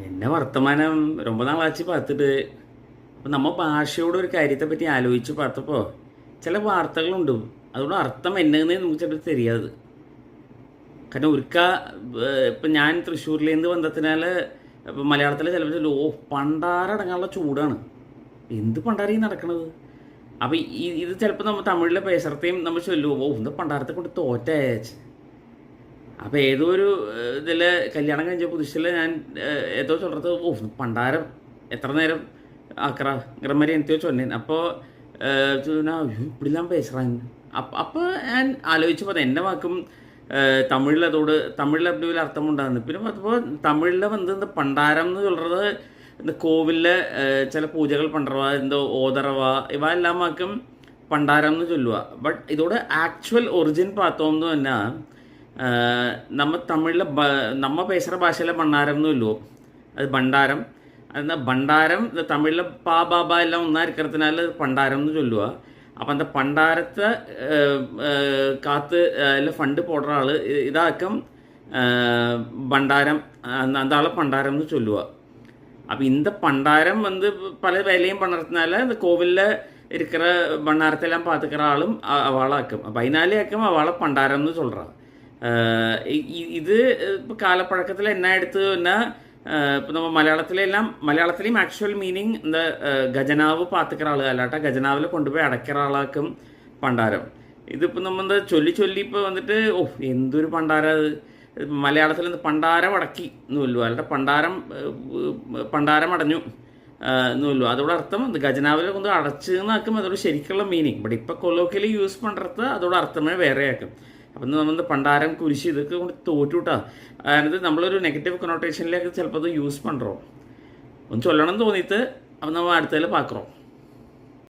എന്നെ വർത്തമാനം ரொம்ப നാളാச்சு பார்த்துட்டு അപ്പം നമ്മൾ ഭാഷയോട് ഒരു കാര്യത്തെ പറ്റി ആലോചിച്ച് பார்த்தപ്പോൾ ചില വാർത്തകളുണ്ട് അതുകൊണ്ട് അർത്ഥം എന്നതെന്നേ നമുക്ക് ചിലപ്പോൾ தெரியாது. കാരണം ഇപ്പം ഞാൻ തൃശ്ശൂരിലേന്ന് വന്നതിനാൽ ഇപ്പം മലയാളത്തിൽ ചിലപ്പോൾ പണ്ടാരടങ്ങാനുള്ള ചൂടാണ്. എന്ത് പണ്ടാരം ഈ നടക്കണത്? അപ്പം ഇത് ചിലപ്പോൾ നമ്മൾ തമിഴിലെ പേസറത്തെയും നമ്മൾ ചൊല്ലുമോ ഇന്ന് പണ്ടാരത്തെ കൊണ്ട് തോറ്റയച്ച്. അപ്പോൾ ഏതോ ഒരു ഇതിൽ കല്യാണം കഴിഞ്ഞ പുതുശിൽ ഞാൻ ഏതോ ചൊല്ലത് പണ്ടാരം എത്ര നേരം ആക്കറ മാതിരി എന്തൊക്കെയോ ചൊന്നേൻ. അപ്പോൾ ഇപ്പിടില്ലാം പേசுகிறான். അപ്പോൾ ഞാൻ ആലോചിച്ചപ്പോൾ എൻ്റെ വാക്കും തമിഴിൽ அப்படி അർത്ഥം ഉണ്ടാകുന്നു. പിന്നെ അപ്പോൾ തമിഴിൽ വന്ന് പണ്ടാരം എന്ന് ചൊല്ലുന്നത് இந்த கோவிலில் ചില പൂജകൾ പണ്ടറവ എന്തോ ഓതറവ ഇവ എല്ലാം വാക്കും പണ്ടാരം എന്ന് ചൊല്ലുക. ബട്ട് ഇതോടെ ആക്ച്വൽ ഒറിജിൻ പാത്തോന്ന് തന്നെ നമ്മ തമിഴിലെ നമ്മ പേசுகிற ഭാഷയിലെ ഭണ്ണാരം എന്ന് ചൊല്ലുവോ, അത് ഭണ്ഡാരം. എന്നാൽ ഭണ്ഡാരം തമിഴിലെ പാ ബാബ എല്ലാം ഒന്നാ ഇരിക്കുന്നതിനാൽ പണ്ടാരം എന്ന് ചൊല്ലുക. അപ്പം அந்த പണ്ടാരത്തെ കാത്ത് അല്ല ഫണ്ട് പോടുற ആൾ ഇതാക്കും ഭണ്ഡാരം, அந்த ஆளை பண்டாரம் എന്ന് ചൊല്ലുക. അപ്പം இந்த பண்டாரம் வந்து பல வேலையும் பண்ணுறதுனால இந்த கோவிலில் இருக்கிற பண்டாரத்தெல்லாம் பார்த்துக்கிற ஆளும் அவளாக்கும். അപ്പം അതിനാലേക്കും അവളെ പണ്ടാരം എന്ന് சொல்கிறாள். ഇത് ഇപ്പോൾ കാലപ്പഴക്കത്തിൽ എന്നാ എടുത്ത് എന്നാൽ ഇപ്പോൾ നമ്മൾ മലയാളത്തിലെയും ആക്ച്വൽ മീനിങ് എന്താ ഖജനാവ് പാത്തുക്കിற ആൾ അല്ലാട്ട ഖജനാവിൽ കൊണ്ടുപോയി അടയ്ക്കിற ആളാക്കും പണ്ടാരം. ഇതിപ്പോൾ നമ്മൾ ചൊല്ലി ഇപ്പോൾ വന്നിട്ട് എന്തൊരു പണ്ടാരം അത്. മലയാളത്തിൽ പണ്ടാരം അടക്കി എന്നുള്ളൂ, അല്ലാതെ പണ്ടാരം അടഞ്ഞു എന്നുള്ളൂ. അതോടെ അർത്ഥം ഖജനാവിലെ കൊണ്ട് അടച്ച് എന്നാക്കും അതോട് ശരിക്കുള്ള മീനിങ്. ബട്ട് ഇപ്പോൾ കൊലോക്കിയലി യൂസ് പണ്ടത് അതോടെ അർത്ഥമേ വേറെ ആക്കും. അപ്പം നമ്മൾ പണ്ടാരം കുരിശ് ഇതൊക്കെ കൊണ്ട് തോറ്റുവിട്ടാ. അതായത് നമ്മളൊരു നെഗറ്റീവ് കൊണോട്ടേഷനിലേക്ക് ചിലപ്പോൾ അത് യൂസ് പണ്ടോ ഒന്ന് ചൊല്ലണം തോന്നിയിട്ട് അപ്പം നമ്മൾ അടുത്തതിൽ പാക്കറോ.